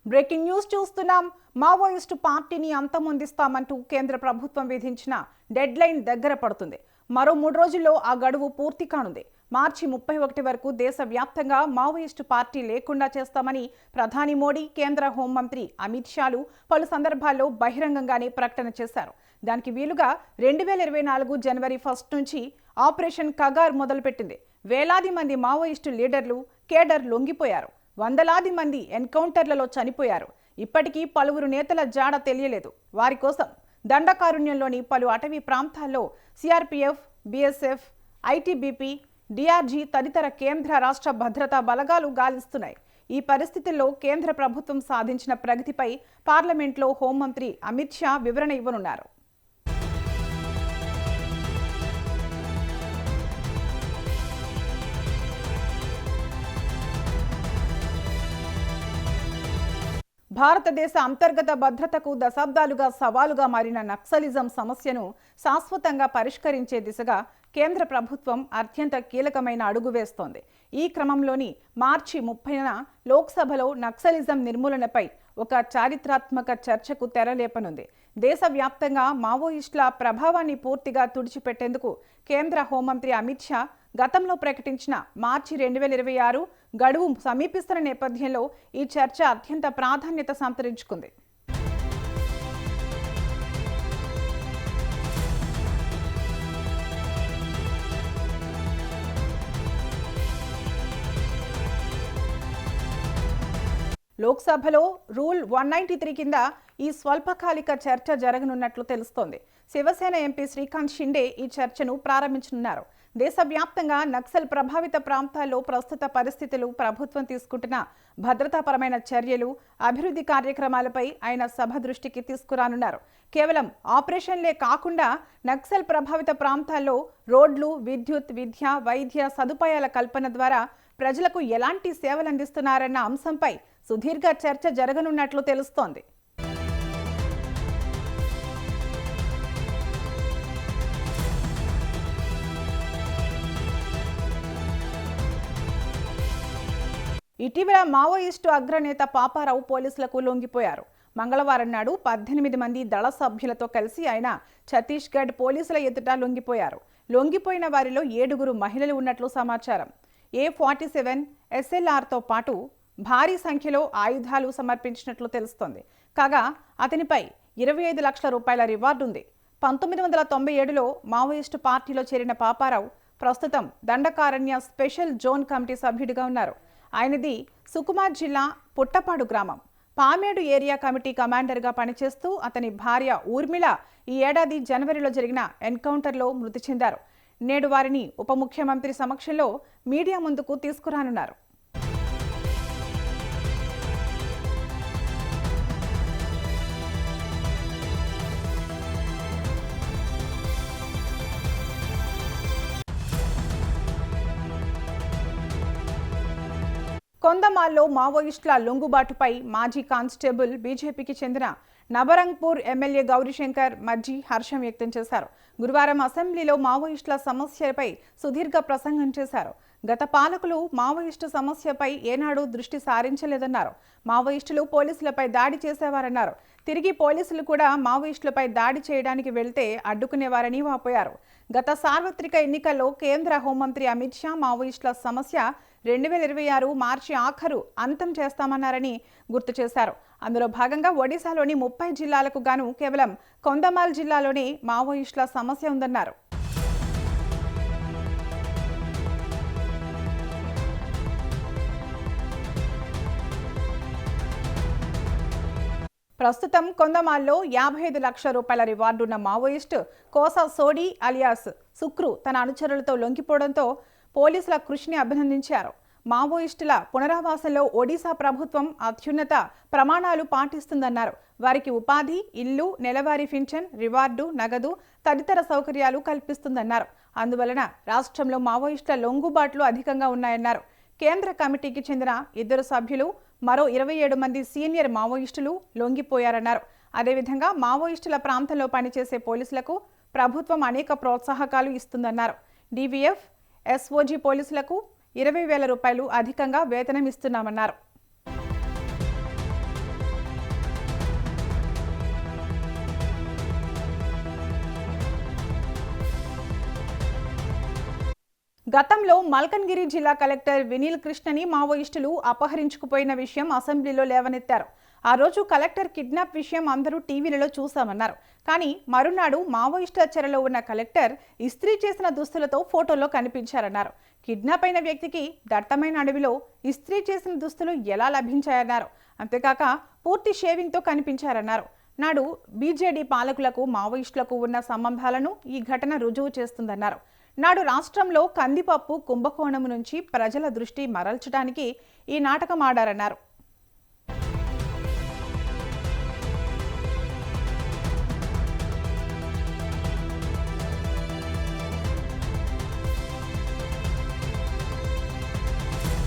Breaking news చూస్తున్నాం. Maoist పార్టీని అంతమొందిస్తామంటూ కేంద్ర ప్రభుత్వం విధించిన డెడ్ లైన్ దగ్గర పడుతుంది. మరో 3 రోజుల్లో ఆ గడువు పూర్తి కానుంది. మార్చి 31 వరకు దేశవ్యాప్తంగా మావోయిస్టు పార్టీ లేకుండా చేస్తామని ప్రధాని మోడీ, కేంద్ర హోంమంత్రి అమిత్ షాలు పలు సందర్భాల్లో బహిరంగంగానే ప్రకటన చేశారు. దానికి వీలుగా 2024 జనవరి 1 నుంచి ఆపరేషన్ కగార్ మొదలుపెట్టింది. వేలాది మంది మావోయిస్టు లీడర్లు, కేడర్ లొంగిపోయారు. వందలాది మంది ఎన్కౌంటర్లలో చనిపోయారు. ఇప్పటికీ పలువురు నేతల జాడ తెలియలేదు. వారి కోసం దండకారుణ్యంలోని పలు అటవీ ప్రాంతాల్లో సిఆర్పీఎఫ్, బీఎస్ఎఫ్, ఐటీబీపీ, డిఆర్జీ తదితర కేంద్ర రాష్ట్ర భద్రతా బలగాలు గాలిస్తున్నాయి. ఈ పరిస్థితుల్లో కేంద్ర ప్రభుత్వం సాధించిన ప్రగతిపై పార్లమెంట్లో హోంమంత్రి అమిత్ షా వివరణ ఇవ్వనున్నారు. భారతదేశ అంతర్గత భద్రతకు దశాబ్దాలుగా సవాలుగా మారిన నక్సలిజం సమస్యను శాశ్వతంగా పరిష్కరించే దిశగా కేంద్ర ప్రభుత్వం అత్యంత కీలకమైన అడుగు వేస్తోంది. ఈ క్రమంలోని మార్చి 30న లోక్సభలో నక్సలిజం నిర్మూలనపై ఒక చారిత్రాత్మక చర్చకు తెరలేపనుంది. దేశవ్యాప్తంగా మావోయిస్టుల ప్రభావాన్ని పూర్తిగా తుడిచిపెట్టేందుకు కేంద్ర హోంమంత్రి అమిత్ షా గతంలో ప్రకటించిన మార్చి 2026 గడువు సమీపిస్తున్న నేపథ్యంలో ఈ చర్చ అత్యంత ప్రాధాన్యత సంతరించుకుంది. లోక్సభలో రూల్ 193 కింద ఈ స్వల్పకాలిక చర్చ జరగనున్నట్లు తెలుస్తోంది. శివసేన ఎంపీ శ్రీకాంత్ షిండే ఈ చర్చను ప్రారంభించనున్నారు. దేశవ్యాప్తంగా నక్సల్ ప్రభావిత ప్రాంతాల్లో ప్రస్తుత పరిస్థితులు, ప్రభుత్వం తీసుకుంటున్న భద్రతాపరమైన చర్యలు, అభివృద్ధి కార్యక్రమాలపై ఆయన సభ దృష్టికి తీసుకురానున్నారు. కేవలం ఆపరేషన్లే కాకుండా నక్సల్ ప్రభావిత ప్రాంతాల్లో రోడ్లు, విద్యుత్, విద్య, వైద్య సదుపాయాల కల్పన ద్వారా ప్రజలకు ఎలాంటి సేవలు అందిస్తున్నారన్న అంశంపై సుదీర్ఘ చర్చ జరగనున్నట్లు తెలుస్తోంది. ఇటీవల మావోయిస్టు అగ్రనేత పాపారావు పోలీసులకు లొంగిపోయారు. మంగళవారం నాడు 18 మంది దళ సభ్యులతో కలిసి ఆయన ఛత్తీస్గఢ్ పోలీసుల ఎదుట లొంగిపోయారు. లొంగిపోయిన వారిలో 7 మహిళలు ఉన్నట్లు సమాచారం. A47 SLRతో పాటు భారీ సంఖ్యలో ఆయుధాలు సమర్పించినట్లు తెలుస్తోంది. కాగా అతనిపై 25 లక్షల రూపాయల రివార్డు ఉంది. 1997లో మావోయిస్టు పార్టీలో చేరిన పాపారావు ప్రస్తుతం దండకారణ్య స్పెషల్ జోన్ కమిటీ సభ్యుడిగా ఉన్నారు. ఆయనది సుకుమా జిల్లా పుట్టపాడు గ్రామం. పామేడు ఏరియా కమిటీ కమాండర్గా పనిచేస్తూ అతని భార్య ఊర్మిళ ఈ ఏడాది జనవరిలో జరిగిన ఎన్కౌంటర్లో మృతి చెందారు. నేడు వారిని ఉప ముఖ్యమంత్రి సమక్షంలో మీడియా ముందుకు తీసుకురానున్నారు. కొందమాల్లో మావోయిస్టుల లొంగుబాటుపై మాజీ కానిస్టేబుల్, బీజేపీకి చెందిన నబరంగ్పూర్ ఎమ్మెల్యే గౌరీశంకర్ మజ్జి హర్షం వ్యక్తం చేశారు. గురువారం అసెంబ్లీలో మావోయిస్టుల సమస్యపై సుదీర్ఘ ప్రసంగం చేశారు. గత పాలకులు మావోయిస్టు సమస్యపై ఏనాడు దృష్టి సారించలేదన్నారు. మావోయిస్టులు పోలీసులపై దాడి చేసేవారన్నారు. తిరిగి పోలీసులు కూడా మావోయిస్టులపై దాడి చేయడానికి వెళ్తే అడ్డుకునేవారని వాపోయారు. గత సార్వత్రిక ఎన్నికల్లో కేంద్ర హోంమంత్రి అమిత్ షా మావోయిస్టుల సమస్య 2026 మార్చి ఆఖరు అంతం చేస్తామన్నారని గుర్తు చేశారు. అందులో భాగంగా ఒడిశాలోని 30 జిల్లాలకు గాను కేవలం కొందమాల్ జిల్లాలోనే మావోయిస్టుల సమస్య ఉందన్నారు. ప్రస్తుతం కొందమాల్లో 55 లక్షల రూపాయల రివార్డున్న మావోయిస్టు కోసా సోడి అలియాస్ సుక్రు తన అనుచరులతో లొంగిపోవడంతో పోలీసుల కృషిని అభినందించారు. మావోయిస్టుల పునరావాసంలో ఒడిశా ప్రభుత్వం అత్యున్నత ప్రమాణాలు పాటిస్తుందన్నారు. వారికి ఉపాధి, ఇల్లు, నెలవారీ పింఛన్, రివార్డు, నగదు తదితర సౌకర్యాలు కల్పిస్తుందన్నారు. అందువలన రాష్ట్రంలో మావోయిస్టుల లొంగుబాట్లు అధికంగా ఉన్నాయన్నారు. కేంద్ర కమిటీకి చెందిన 2 సభ్యులు, మరో 27 మంది సీనియర్ మావోయిస్టులు లొంగిపోయారన్నారు. అదేవిధంగా మావోయిస్టుల ప్రాంతంలో పనిచేసే పోలీసులకు ప్రభుత్వం అనేక ప్రోత్సాహకాలు ఇస్తుందన్నారు. DVF, SOG పోలీసులకు 20,000 రూపాయలు అధికంగా వేతనం ఇస్తున్నామన్నారు. గతంలో మల్కన్గిరి జిల్లా కలెక్టర్ వినీల్ కృష్ణని మావోయిస్టులు అపహరించుకుపోయిన విషయం అసెంబ్లీలో లేవనెత్తారు. ఆ రోజు కలెక్టర్ కిడ్నాప్ విషయం అందరూ టీవీలలో చూశామన్నారు. కానీ మరునాడు మావోయిస్టుల చెరలో ఉన్న కలెక్టర్ ఇస్త్రీ చేసిన దుస్తులతో ఫోటోలో కనిపించారన్నారు. కిడ్నాప్ అయిన వ్యక్తికి దట్టమైన అడవిలో ఇస్త్రీ చేసిన దుస్తులు ఎలా లభించాయన్నారు. అంతేకాక పూర్తి షేవింగ్తో కనిపించారన్నారు. నాడు బీజేడీ పాలకులకు మావోయిస్టులకు ఉన్న సంబంధాలను ఈ ఘటన రుజువు చేస్తుందన్నారు. నాడు రాష్ట్రంలో కందిపప్పు కుంభకోణం నుంచి ప్రజల దృష్టి మరల్చడానికి ఈ నాటకం ఆడారన్నారు.